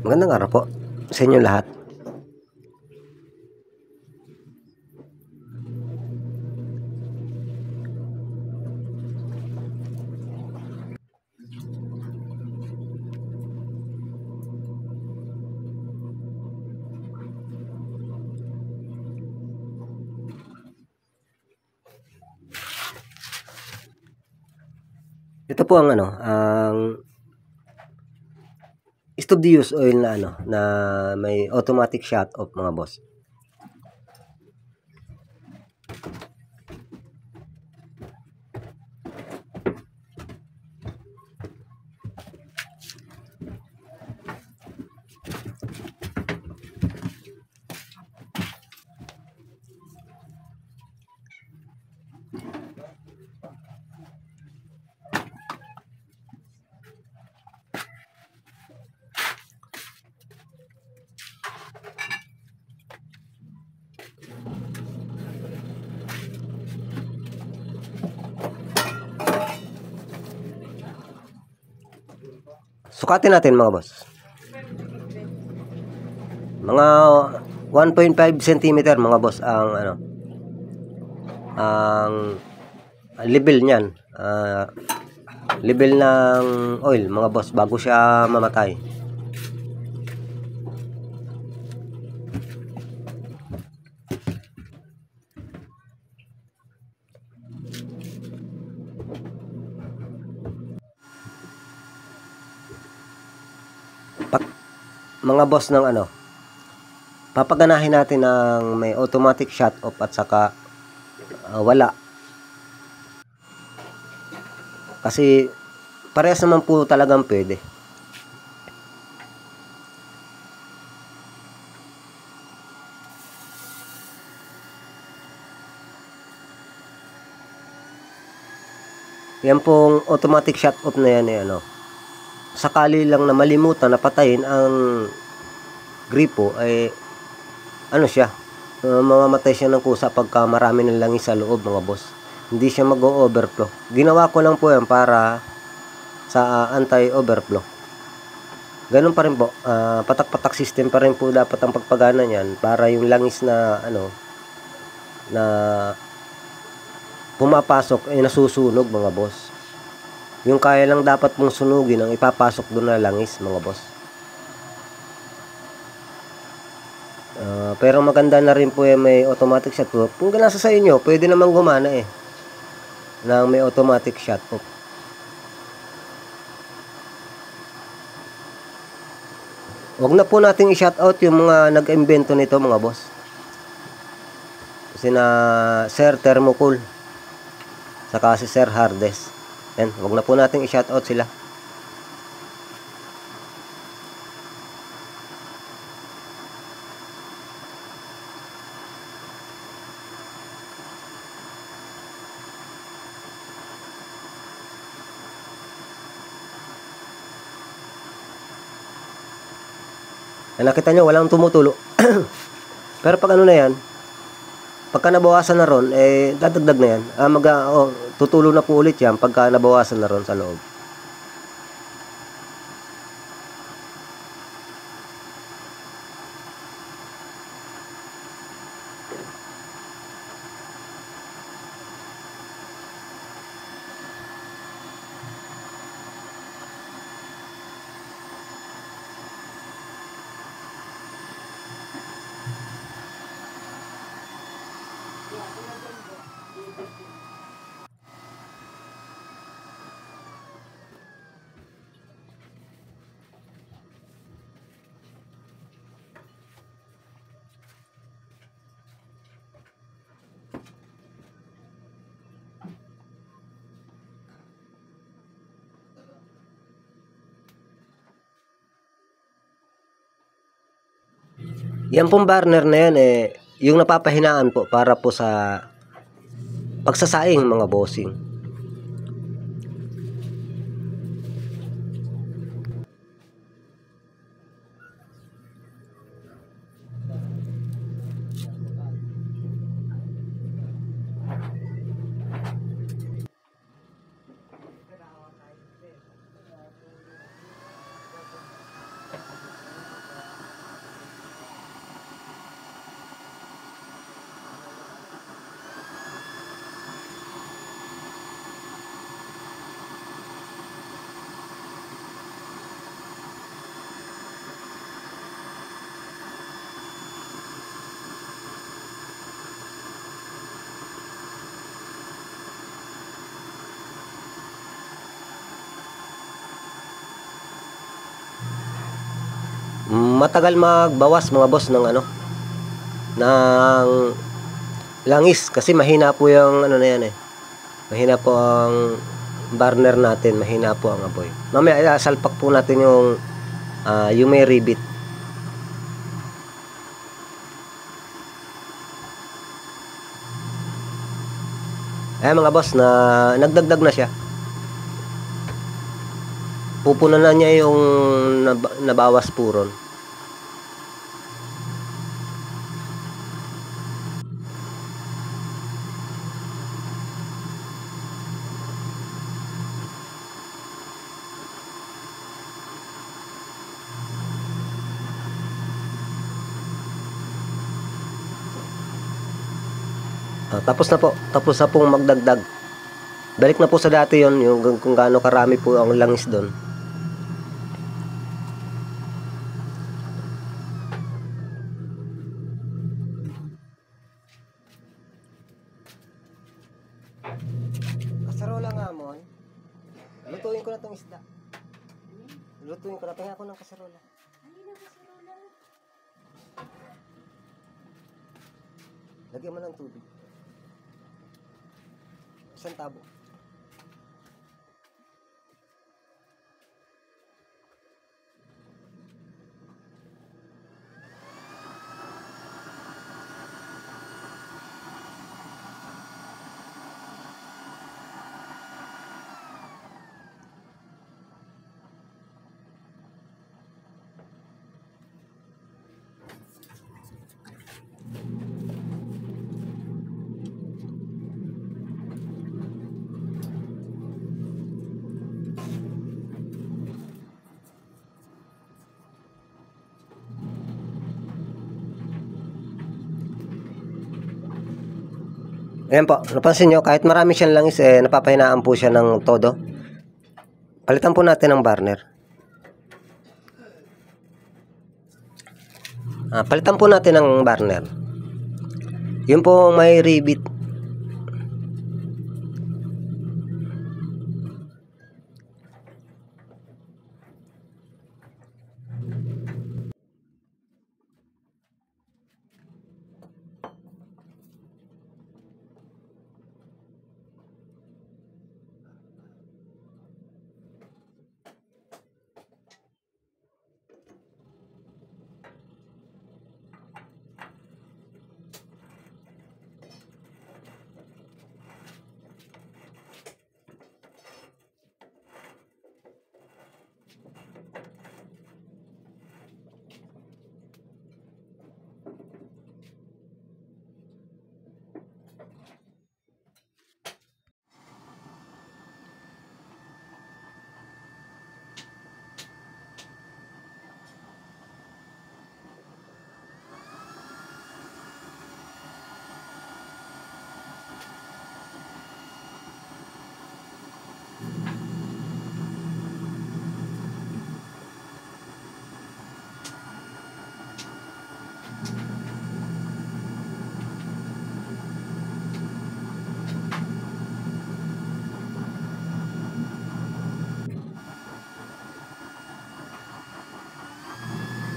Magandang araw po sa inyo lahat. Ito po ang stop the use oil na na may automatic shut off, mga boss. Sukatin natin, mga boss. Mga 1.5 cm, mga boss, ang ang level niyan. Level ng oil, mga boss, bago siya mamatay. Mga boss, ng papaganahin natin ng may automatic shut off at saka wala, kasi parehas naman po talagang pwede. Yan pong automatic shut off na yan, sakali lang na malimutan na patayin ang gripo, ay siya, mamamatay siya ng kusa pagka marami ng langis sa loob, mga boss. Hindi siya mag-overflow. Ginawa ko lang po yan para sa anti-overflow. Ganun pa rin po, patak-patak system pa rin po dapat ang pagpagana niyan, para yung langis na na pumapasok ay nasusunog, mga boss. Yung kaya lang dapat mong sunugin ang ipapasok doon na langis, mga boss. Pero maganda na rin po yung may automatic shut off. Kung nasa sa inyo, pwede namang gumana na may automatic shut off. Huwag na po nating i-shut out yung mga nag-imbento nito, mga boss. Kasi na Sir Thermocool, saka si Sir Hardes. Yan, huwag na po nating i-shout out sila. Nakita nyo, walang tumutulo. Pero pag na yan, pagka nabawasan na ron, dadagdag na yan. Tutulo na po ulit yan pagka nabawasan na ron sa loob. Yan pong burner na yan, yung napapahinaan po para po sa pagsasaing, mga bossing. matagal magbawas mga boss ng ano, ng langis kasi mahina po yung ano na yan eh. Mahina po ang burner natin, mahina po ang apoy. Mamaya salpak po natin yung may rivet. Ayan mga boss, na nagdagdag na siya. Pupunan na niya yung nabawas puron. Tapos na po. Tapos na pong magdagdag. Balik na po sa dati yon, yung kung gaano karami po ang langis doon. Kasarola nga mo. Lutuin ko na tong isda. Lutuin ko na. Pahinga ko ng kasarola. Lagyan mo ng tubig. Isang tabo. Ayan po, napansin nyo, kahit marami siyang langis, napapahinaan po siya ng todo. Palitan po natin ng burner. Palitan po natin ng burner. Yun po may rivet.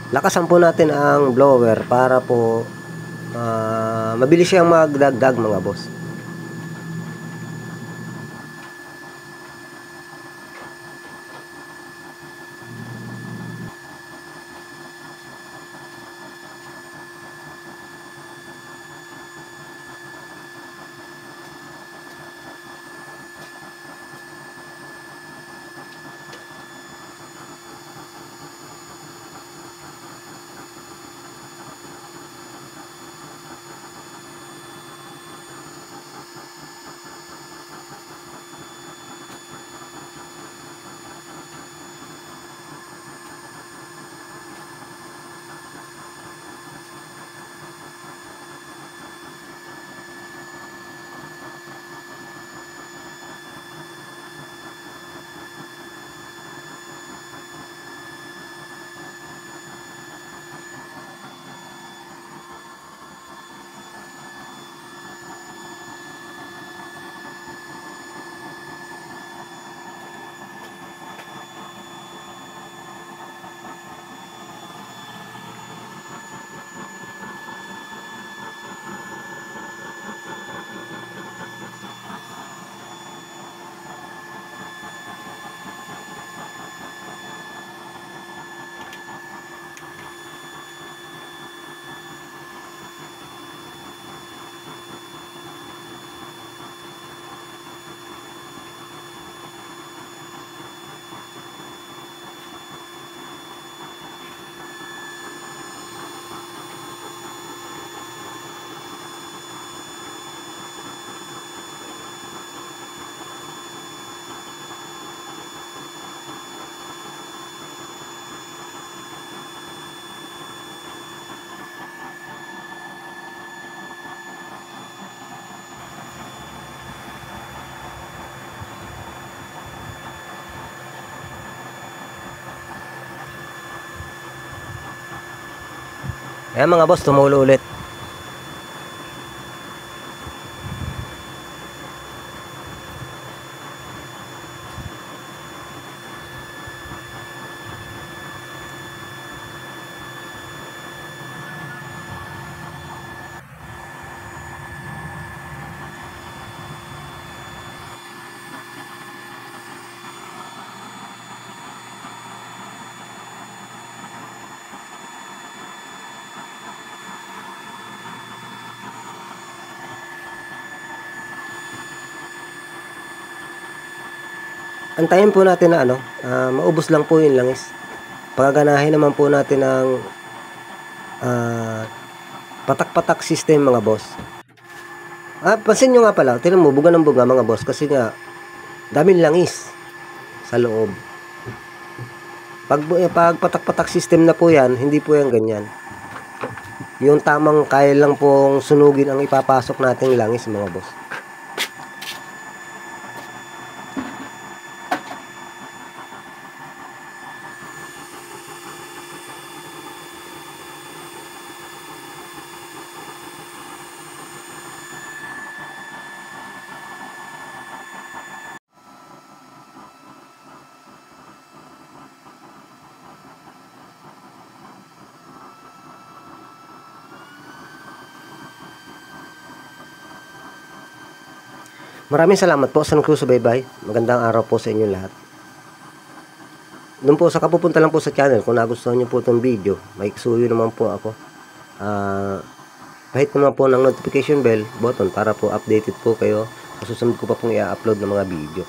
Lakasan po natin ang blower para po mabilis siyang magdagdag mga boss. Ayan mga boss, tumulo ulit. Antayin po natin na maubos lang po yung langis. Pagaganahin naman po natin ng patak-patak system mga boss. Pansin nyo nga pala, tinan mo, buga ng buga mga boss, kasi nga daming langis sa loob. Pag patak-patak system na po yan, hindi po yan ganyan. Yung tamang kaya lang pong sunugin ang ipapasok nating langis mga boss. Maraming salamat po sa nagsusubaybay. Magandang araw po sa inyo lahat. Doon po sa kapupunta lang po sa channel, kung nagustuhan nyo po itong video, may suyo naman po ako. Kahit naman po ng notification bell button para po updated po kayo. Susunod ko pa pong i-upload ng mga video.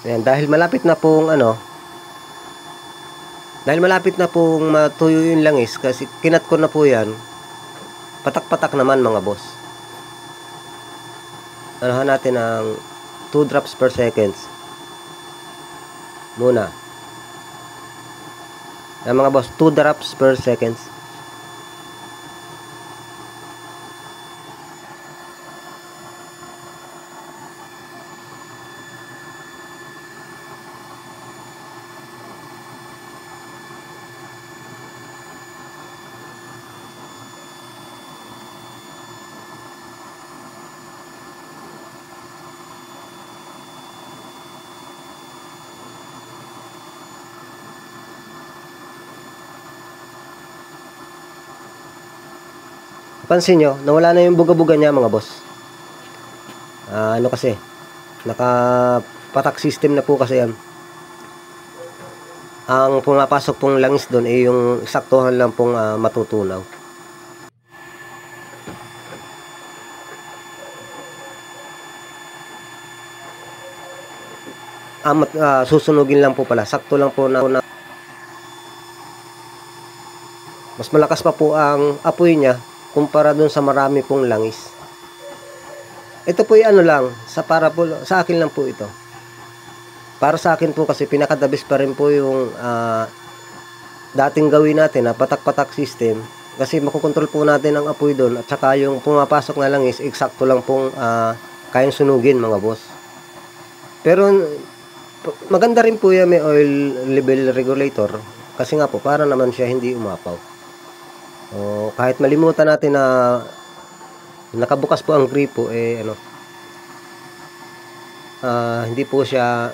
Ayan, dahil malapit na pong matuyo yung langis, kasi kinat ko na po yan. Patak-patak naman mga boss. Anahan natin ng 2 drops per seconds muna. Ayan mga boss, 2 drops per seconds. Pansin nyo, nawala na yung buga-buga niya mga boss. Kasi nakapatak system na po kasi yan. Ang pumapasok pong langis doon ay yung saktuhan lang pong matutunaw. Susunugin lang po pala, sakto lang po na mas malakas pa po ang apoy niya kumpara dun sa marami pong langis. Ito po yung lang, sa akin lang po ito. Para sa akin po kasi pinakadabis pa rin po yung dating gawin natin na patak-patak system. Kasi makukontrol po natin ang apoy doon at saka yung pumapasok na langis, eksakto lang pong kayang sunugin mga boss. Pero maganda rin po yan, may oil level regulator. Kasi nga po, para naman siya hindi umapaw. Kahit malimutan natin na nakabukas po ang gripo, hindi po siya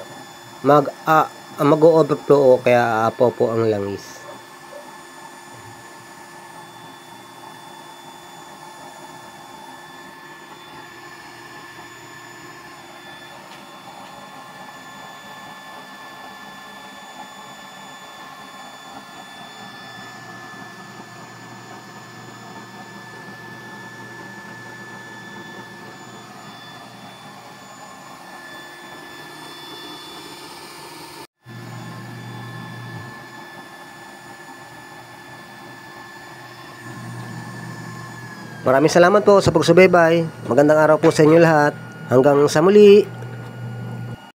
mag-overflow o kaya aapaw po ang langis. Maraming salamat po sa pagsubaybay. Magandang araw po sa inyo lahat. Hanggang sa muli.